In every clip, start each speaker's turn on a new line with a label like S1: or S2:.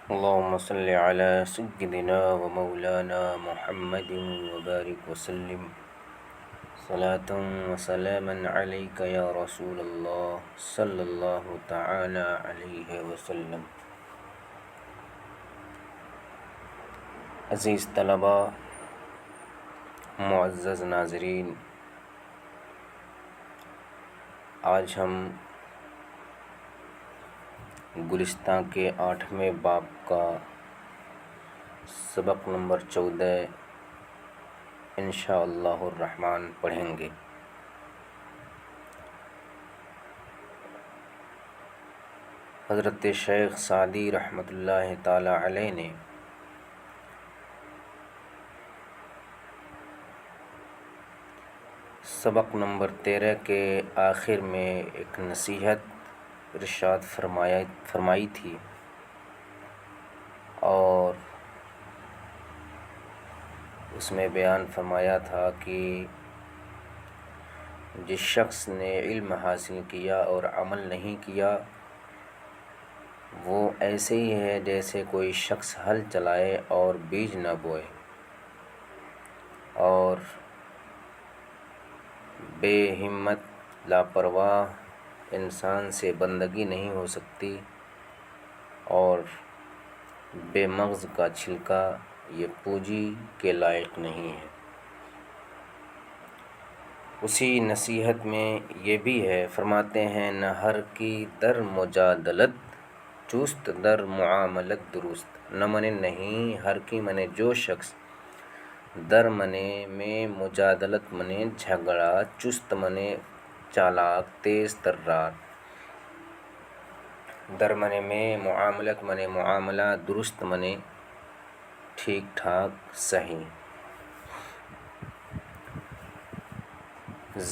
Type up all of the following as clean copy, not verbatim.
S1: اللهم صل على سيدنا ومولانا محمد وبارك وسلم صلاة وسلاما عليك يا رسول الله صلى الله تعالى عليه وسلم۔ عزیز طلباء، معزز ناظرین، آج ہم گلستہ کے 8ویں باب کا سبق نمبر 14 انشاءاللہ الرحمن پڑھیں گے۔ حضرت شیخ سعدی رحمۃ اللہ تعالی علیہ نے سبق نمبر 13 کے آخر میں ایک نصیحت ارشاد فرمائی تھی، اور اس میں بیان فرمایا تھا کہ جس شخص نے علم حاصل کیا اور عمل نہیں کیا وہ ایسے ہی ہے جیسے کوئی شخص ہل چلائے اور بیج نہ بوئے، اور بے ہمت لاپرواہ انسان سے بندگی نہیں ہو سکتی، اور بے مغز کا چھلکا یہ پوجی کے لائق نہیں ہے۔ اسی نصیحت میں یہ بھی ہے، فرماتے ہیں نہ ہر کی در مجادلت چست در معاملت درست، نہ منے نہیں ہر کی منے جو شخص، در منے میں مجادلت منے جھگڑا، چست منے چالاک تیز ترار، در منے میں معاملت منے معاملہ، درست منے ٹھیک ٹھاک صحیح۔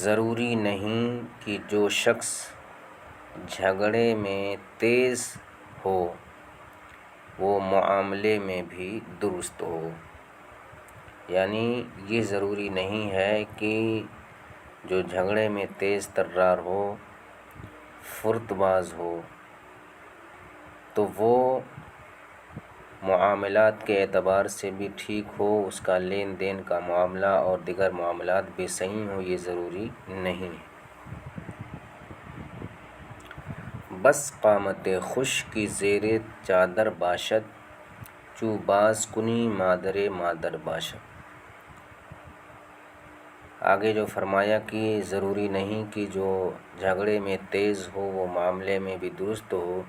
S1: ضروری نہیں کہ جو شخص جھگڑے میں تیز ہو وہ معاملے میں بھی درست ہو، یعنی یہ ضروری نہیں ہے کہ جو جھگڑے میں تیز ترار ہو، فرت باز ہو، تو وہ معاملات کے اعتبار سے بھی ٹھیک ہو، اس کا لین دین کا معاملہ اور دیگر معاملات بھی صحیح ہوں، یہ ضروری نہیں۔ بس قامت خوش کی زیر چادر باشد، چو باز کنی مادر مادر باشد۔ آگے جو فرمایا کہ ضروری نہیں کہ جو جھگڑے میں تیز ہو وہ معاملے میں بھی درست ہو،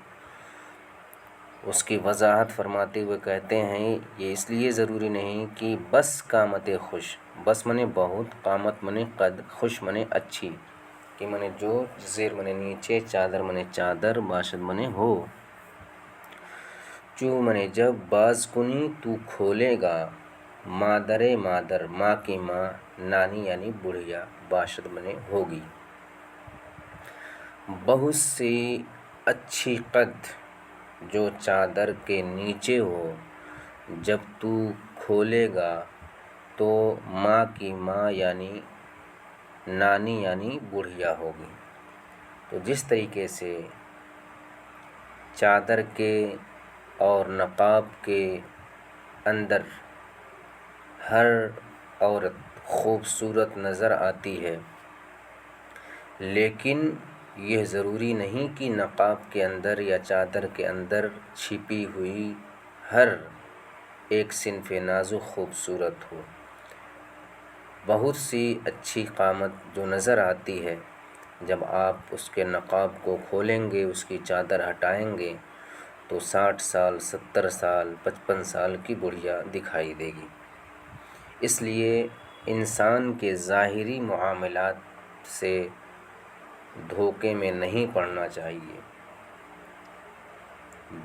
S1: اس کی وضاحت فرماتے ہوئے کہتے ہیں یہ اس لیے ضروری نہیں کہ بس قامت خوش، بس منے بہت، قامت منے قد، خوش منے اچھی، کہ منے جو، زیر منے نیچے، چادر منے چادر، باشد منے ہو، چو منے جب، باز کنی تو کھولے گا، مادر مادر ماں کی ماں، نانی یعنی بڑھیا، باشد منے ہوگی۔ بہت سی اچھی قد جو چادر کے نیچے ہو، جب تو کھولے گا تو ماں کی ماں یعنی نانی یعنی بڑھیا ہوگی۔ تو جس طریقے سے چادر کے اور نقاب کے اندر ہر عورت خوبصورت نظر آتی ہے، لیکن یہ ضروری نہیں کہ نقاب کے اندر یا چادر کے اندر چھپی ہوئی ہر ایک صنف نازک خوبصورت ہو۔ بہت سی اچھی قامت جو نظر آتی ہے، جب آپ اس کے نقاب کو کھولیں گے، اس کی چادر ہٹائیں گے تو 60 سال، 70 سال، 55 سال کی بڑھیا دکھائی دے گی۔ اس لیے انسان کے ظاہری معاملات سے دھوکے میں نہیں پڑنا چاہیے،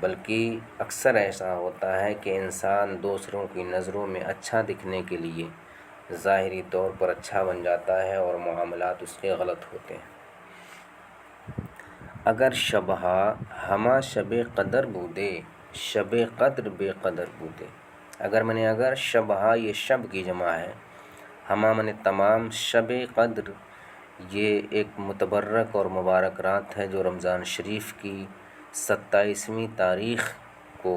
S1: بلکہ اکثر ایسا ہوتا ہے کہ انسان دوسروں کی نظروں میں اچھا دکھنے کے لیے ظاہری طور پر اچھا بن جاتا ہے اور معاملات اس کے غلط ہوتے ہیں۔ اگر شبہ ہما شب قدر بودے، شب قدر بے قدر بودے، اگر شبہ یہ شب کی جمع ہے، ہما من تمام، شب قدر یہ ایک متبرک اور مبارک رات ہے جو رمضان شریف کی 27ویں تاریخ کو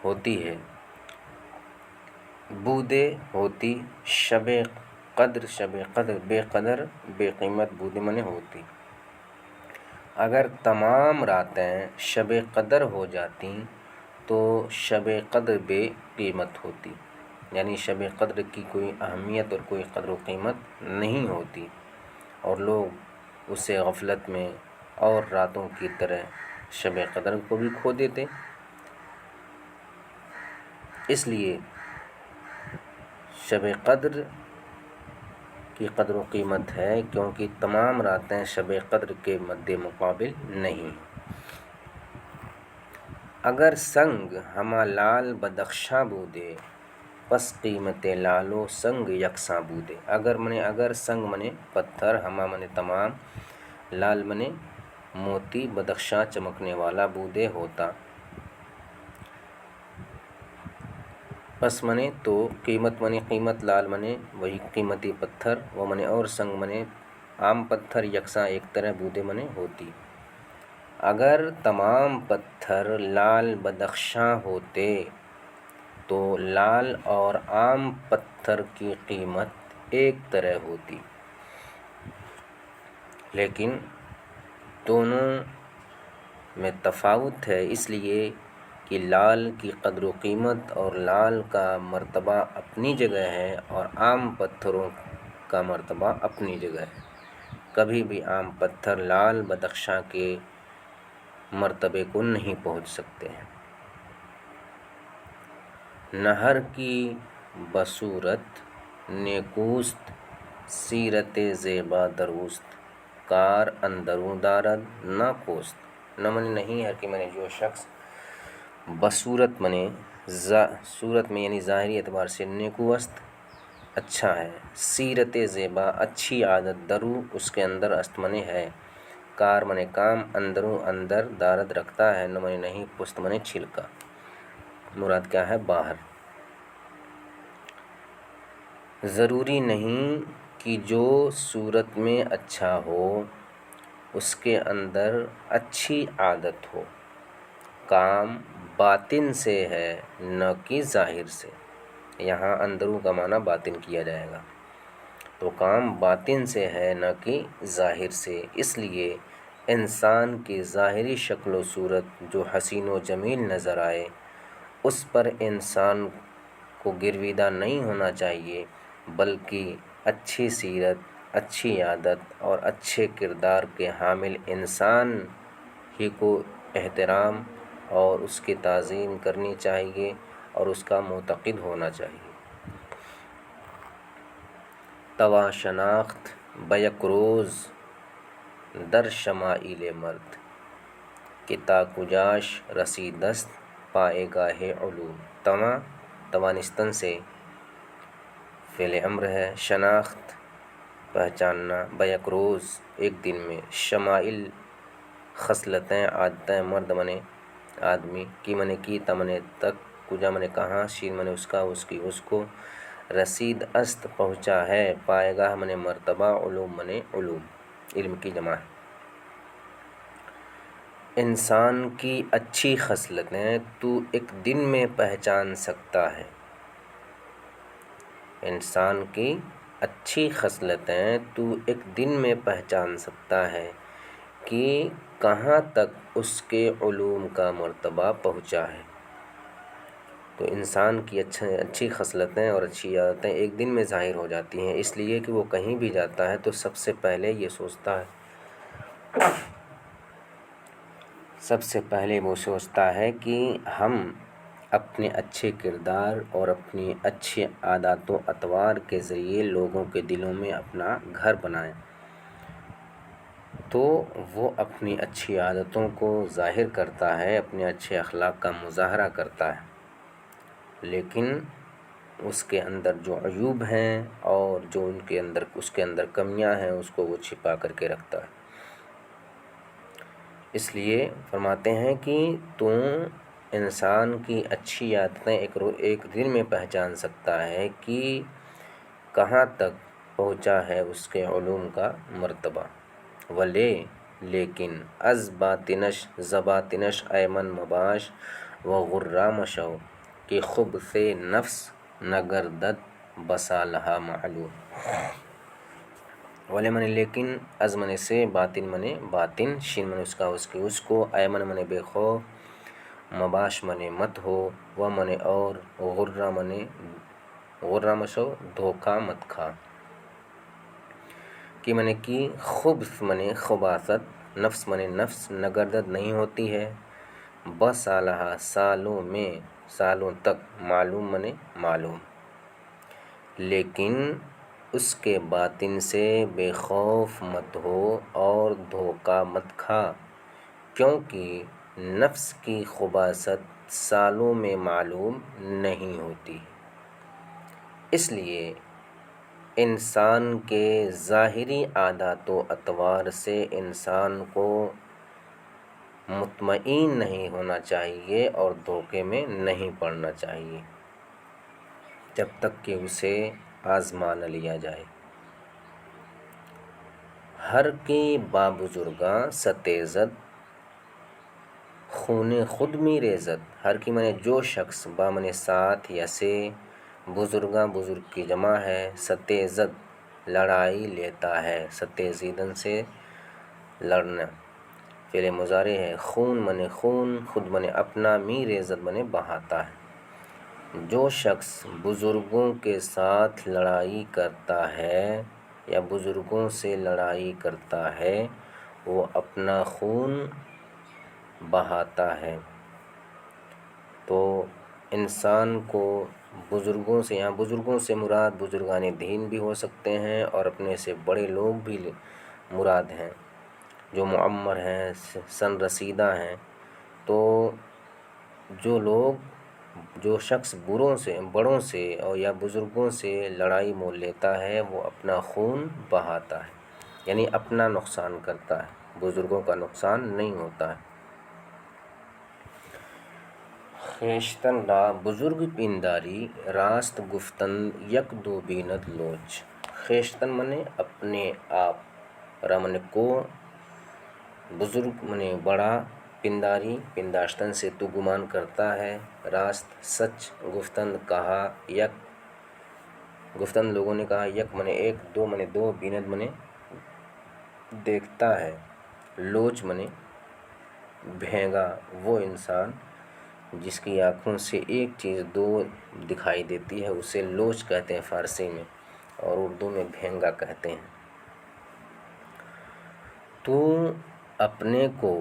S1: ہوتی ہے، بودے ہوتی شب قدر، شب قدر بے قدر بے قیمت، بودے منی ہوتی۔ اگر تمام راتیں شب قدر ہو جاتی تو شب قدر بے قیمت ہوتی، یعنی شب قدر کی کوئی اہمیت اور کوئی قدر و قیمت نہیں ہوتی، اور لوگ اسے غفلت میں اور راتوں کی طرح شب قدر کو بھی کھو دیتے۔ اس لیے شب قدر کی قدر و قیمت ہے، کیونکہ تمام راتیں شب قدر کے مد مقابل نہیں۔ اگر سنگ ہما لال بدخشاں بودے، پس قیمت لال و سنگ یکساں بودے۔ اگر سنگ منے پتھر، ہما منے تمام، لال منے موتی، بدخشاں چمکنے والا بودے ہوتا، پس منے تو قیمت منے قیمت، لال منے وہی قیمتی پتھر، وہ منے اور سنگ منے عام پتھر، یکساں ایک طرح بودے منے ہوتی۔ اگر تمام پتھر لال بدخشاں ہوتے تو لال اور عام پتھر کی قیمت ایک طرح ہوتی، لیکن دونوں میں تفاوت ہے، اس لیے کہ لال کی قدر و قیمت اور لال کا مرتبہ اپنی جگہ ہے، اور عام پتھروں کا مرتبہ اپنی جگہ ہے۔ کبھی بھی عام پتھر لال بدخشاں کے مرتبے کو نہیں پہنچ سکتے ہیں۔ نہر کی بصورت نیکوست، سیرت زیبا دروست، کار اندروں دارد نہ کوست۔ نہ منی نہیں ہے کہ منی جو شخص بصورت منے صورت میں یعنی ظاہری اعتبار سے نیکو است، اچھا ہے، سیرت زیبا اچھی عادت، درو اس کے اندر است منے ہے، کار منے کام، اندروں اندر، دارد رکھتا ہے، نہ منے نہیں، پست منے چھلکا، مراد کیا ہے؟ باہر۔ ضروری نہیں کہ جو صورت میں اچھا ہو اس کے اندر اچھی عادت ہو، کام باطن سے ہے نہ کہ ظاہر سے۔ یہاں اندروں کا معنی باطن کیا جائے گا، تو کام باطن سے ہے نہ کہ ظاہر سے۔ اس لیے انسان کی ظاہری شکل و صورت جو حسین و جمیل نظر آئے، اس پر انسان کو گرویدہ نہیں ہونا چاہیے، بلکہ اچھی سیرت، اچھی عادت اور اچھے کردار کے حامل انسان ہی کو احترام اور اس کی تعظیم کرنی چاہیے اور اس کا معتقد ہونا چاہیے۔ توا شناخت بیک روز در شمائل مرد، کہ تا کجاش رسیدست پائے گاہ علوم۔ توانستن سے فعل امر ہے، شناخت پہچاننا، بیک روز ایک دن میں، شمائل خصلتیں عادتیں، مرد منے آدمی، کی منے کی، تمنے تک، کجا منے کہاں، شین منے اس کا، اس کی، اس کو، رسید است پہنچا ہے، پائے گاہ منے مرتبہ، علوم منے علوم، علم کی جمع ہے۔ انسان کی اچھی خصلتیں تو ایک دن میں پہچان سکتا ہے، انسان کی اچھی خصلتیں تو ایک دن میں پہچان سکتا ہے کہ کہاں تک اس کے علوم کا مرتبہ پہنچا ہے۔ تو انسان کی اچھی خصلتیں اور اچھی عادتیں ایک دن میں ظاہر ہو جاتی ہیں، اس لیے کہ وہ کہیں بھی جاتا ہے تو سب سے پہلے یہ سوچتا ہے کہ ہم اپنے اچھے کردار اور اپنی اچھی عادات و اطوار کے ذریعے لوگوں کے دلوں میں اپنا گھر بنائیں، تو وہ اپنی اچھی عادتوں کو ظاہر کرتا ہے، اپنے اچھے اخلاق کا مظاہرہ کرتا ہے، لیکن اس کے اندر جو عیوب ہیں اور جو اس کے اندر کمیاں ہیں اس کو وہ چھپا کر کے رکھتا ہے۔ اس لیے فرماتے ہیں کہ تو انسان کی اچھی عادتیں ایک دن میں پہچان سکتا ہے کہ کہاں تک پہنچا ہے اس کے علوم کا مرتبہ۔ لیکن از باطنش زباطنش ایمن مباش و غرہ مشو، کہ خبث نفس نہ گردد بصالحہ معلوم. والے منے لیکن، از منے سے، باطن منے باطن، شین منے اس کو، اے منے بے خوف، مباش منے مت ہو، و منے اور، غرہ منے غرہ مشو دھوکہ مت کھا. کہ منے کی، خبث منے خباثت، نفس منے نفس، نگردد نہیں ہوتی ہے، بصالحہ سالوں میں، سالوں تک، معلوم منے معلوم، لیکن اس کے باطن سے بے خوف مت ہو اور دھوکہ مت کھا، کیونکہ نفس کی خباثت سالوں میں معلوم نہیں ہوتی. اس لیے انسان کے ظاہری عادات و اطوار سے انسان کو مطمئن نہیں ہونا چاہیے اور دھوکے میں نہیں پڑنا چاہیے جب تک کہ اسے آزما نہ لیا جائے. ہر کی با بزرگاں ستیزد خون خود می ریزد. ہر کی منے جو شخص، با منے ساتھ یا سے، بزرگاں بزرگ کی جمع ہے، ستیزد لڑائی لیتا ہے، ستیزیدن سے لڑنا، فعل مضارع ہے. خون منے خون، خود منے اپنا، می ریزد منے بہاتا ہے. جو شخص بزرگوں کے ساتھ لڑائی کرتا ہے یا بزرگوں سے لڑائی کرتا ہے وہ اپنا خون بہاتا ہے. تو انسان کو بزرگوں سے، یہاں بزرگوں سے مراد بزرگان دین بھی ہو سکتے ہیں اور اپنے سے بڑے لوگ بھی مراد ہیں جو معمر ہیں، سن رسیدہ ہیں. تو جو شخص بڑوں سے اور یا بزرگوں سے لڑائی مول لیتا ہے وہ اپنا خون بہاتا ہے، یعنی اپنا نقصان کرتا ہے، بزرگوں کا نقصان نہیں ہوتا ہے. خویشتن را بزرگ پینداری راست گفتن یک دو بیند لوچ. خویشتن منے اپنے آپ، را منے کو، بزرگ منے بڑا، پنداری پنداشتن سے تو گمان کرتا ہے، راست سچ، گفتن کہا، یک گفتن لوگوں نے کہا، یک منے ایک، دو منے دو، بیند منے دیکھتا ہے، لوچ منے بھینگا، وہ انسان جس کی آنکھوں سے ایک چیز دو دکھائی دیتی ہے اسے لوچ کہتے ہیں فارسی میں، اور اردو میں بھینگا کہتے ہیں. تو اپنے کو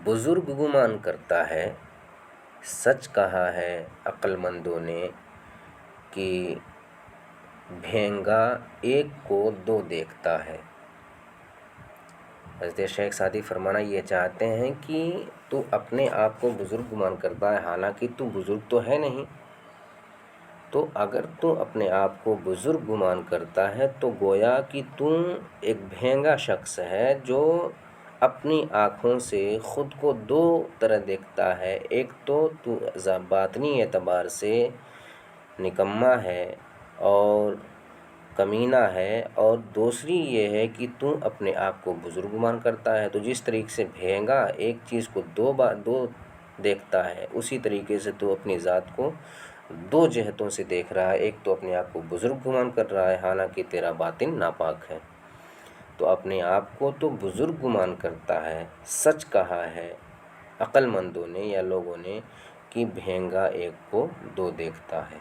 S1: بزرگ گمان کرتا ہے، سچ کہا ہے عقل مندوں نے کہ بھینگا ایک کو دو دیکھتا ہے. حضرت شیخ سعدی فرمانا یہ چاہتے ہیں کہ تو اپنے آپ کو بزرگ گمان کرتا ہے حالانکہ تو بزرگ تو ہے نہیں. تو اگر تو اپنے آپ کو بزرگ گمان کرتا ہے تو گویا کہ تم ایک بھینگا شخص ہے جو اپنی آنکھوں سے خود کو دو طرح دیکھتا ہے. ایک تو باطنی اعتبار سے نکما ہے اور کمینہ ہے، اور دوسری یہ ہے کہ تو اپنے آپ کو بزرگ گمان کرتا ہے. تو جس طریقے سے بھینگا ایک چیز کو دو دیکھتا ہے، اسی طریقے سے تو اپنی ذات کو دو جہتوں سے دیکھ رہا ہے. ایک تو اپنے آپ کو بزرگ گمان کر رہا ہے حالانکہ تیرا باطن ناپاک ہے. تو اپنے آپ کو تو بزرگ گمان کرتا ہے، سچ کہا ہے عقل مندوں نے یا لوگوں نے کہ بھینگا ایک کو دو دیکھتا ہے.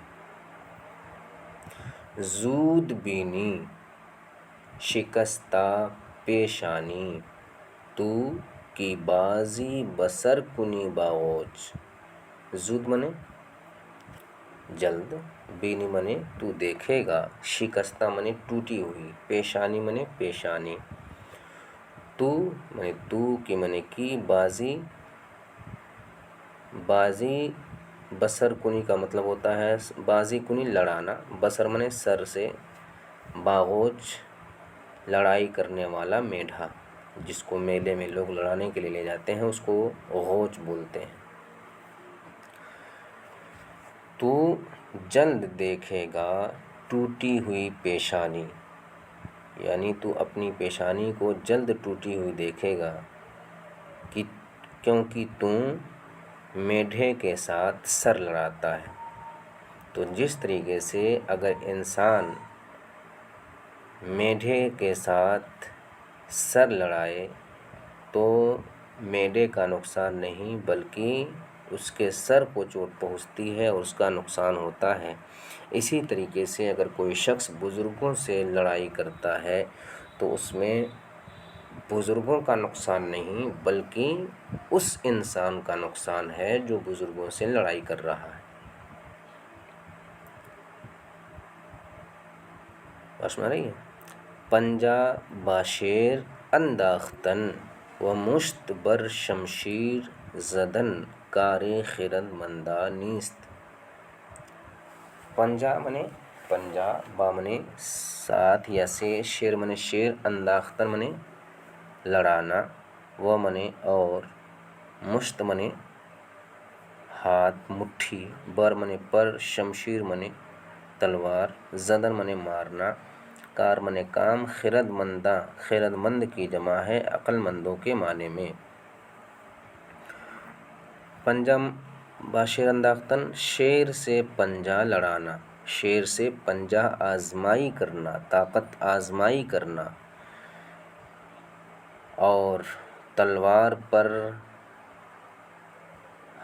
S1: زود بینی شکستہ پیشانی، تو کی بازی بسر کنی باغوچ. زود منے جلد، بینی منے تو دیکھے گا، شکستہ منے ٹوٹی ہوئی، پیشانی منے پیشانی. تو منے تو کی منے کی، بازی بسر کنی کا مطلب ہوتا ہے بازی کنی لڑانا، بسر منے سر سے، باغوچ لڑائی کرنے والا میڈھا، جس کو میلے میں لوگ لڑانے کے لیے لے جاتے ہیں اس کو غوچ بولتے ہیں. تو جلد دیکھے گا ٹوٹی ہوئی پیشانی، یعنی تو اپنی پیشانی کو جلد ٹوٹی ہوئی دیکھے گا کیونکہ تم میڈھے کے ساتھ سر لڑاتا ہے. تو جس طریقے سے اگر انسان میڈے کے ساتھ سر لڑائے تو میڈے کا نقصان نہیں بلکہ اس کے سر کو چوٹ پہنچتی ہے اور اس کا نقصان ہوتا ہے۔ اسی طریقے سے اگر کوئی شخص بزرگوں سے لڑائی کرتا ہے تو اس میں بزرگوں کا نقصان نہیں بلکہ اس انسان کا نقصان ہے جو بزرگوں سے لڑائی کر رہا ہے۔ سمجھ میں آ رہی ہے؟ پنجہ باشیر انداختن و مشت بر شمشیر زدن کار خرد مندہ نیست۔ پنجہ منے پنجہ، با منے ساتھ یا سے، شیر منے شیر، انداختن منے لڑانا، و منے اور، مشت منے ہاتھ مٹھی، بر منے پر، شمشیر منے تلوار، زدن منے مارنا، کار منے کام، خرد مندہ خرد مند کی جمع ہے عقل مندوں کے معنی میں۔ پنجہ باشیر انداختن، شیر سے پنجہ لڑانا، شیر سے پنجہ آزمائی کرنا، طاقت آزمائی کرنا، اور تلوار پر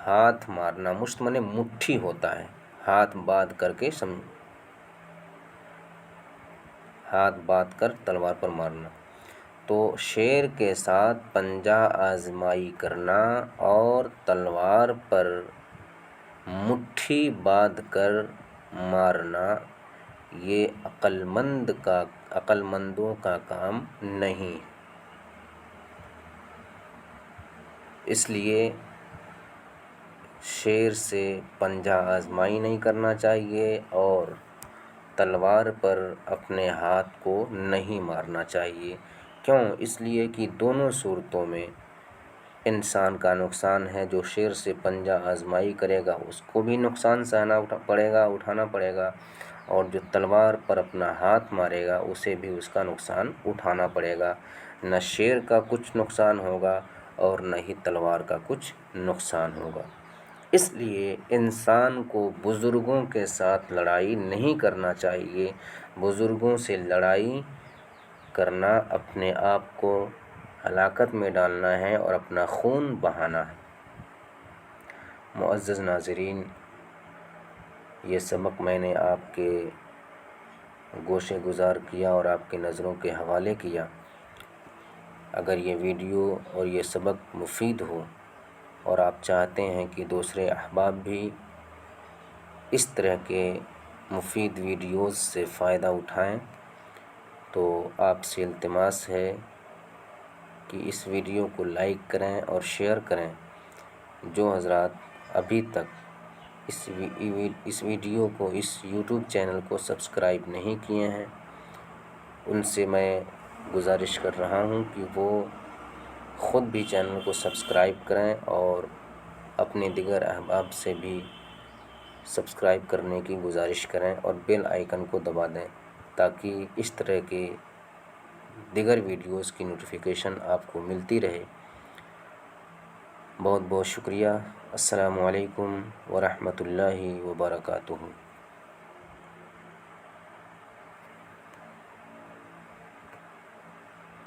S1: ہاتھ مارنا، مشت منے مٹھی ہوتا ہے، ہاتھ باندھ کر کے ہاتھ باندھ کر تلوار پر مارنا۔ تو شیر کے ساتھ پنجہ آزمائی کرنا اور تلوار پر مٹھی باندھ کر مارنا یہ عقل مندوں کا کام نہیں۔ اس لیے شیر سے پنجہ آزمائی نہیں کرنا چاہیے اور تلوار پر اپنے ہاتھ کو نہیں مارنا چاہیے۔ کیوں؟ اس لیے کہ دونوں صورتوں میں انسان کا نقصان ہے۔ جو شیر سے پنجہ آزمائی کرے گا اس کو بھی نقصان سہنا پڑے گا، اٹھانا پڑے گا، اور جو تلوار پر اپنا ہاتھ مارے گا اسے بھی اس کا نقصان اٹھانا پڑے گا۔ نہ شیر کا کچھ نقصان ہوگا اور نہ ہی تلوار کا کچھ نقصان ہوگا۔ اس لیے انسان کو بزرگوں کے ساتھ لڑائی نہیں کرنا چاہیے۔ بزرگوں سے لڑائی کرنا اپنے آپ کو ہلاکت میں ڈالنا ہے اور اپنا خون بہانا ہے۔ معزز ناظرین، یہ سبق میں نے آپ کے گوشے گزار کیا اور آپ کی نظروں کے حوالے کیا۔ اگر یہ ویڈیو اور یہ سبق مفید ہو اور آپ چاہتے ہیں کہ دوسرے احباب بھی اس طرح کے مفید ویڈیوز سے فائدہ اٹھائیں تو آپ سے التماس ہے کہ اس ویڈیو کو لائک کریں اور شیئر کریں۔ جو حضرات ابھی تک اس ویڈیو کو، اس یوٹیوب چینل کو سبسکرائب نہیں کیے ہیں ان سے میں گزارش کر رہا ہوں کہ وہ خود بھی چینل کو سبسکرائب کریں اور اپنے دیگر احباب سے بھی سبسکرائب کرنے کی گزارش کریں اور بیل آئیکن کو دبا دیں تاکہ اس طرح کے دیگر ویڈیوز کی نوٹیفیکیشن آپ کو ملتی رہے۔ بہت بہت شکریہ۔ السلام علیکم ورحمۃ اللہ وبرکاتہ۔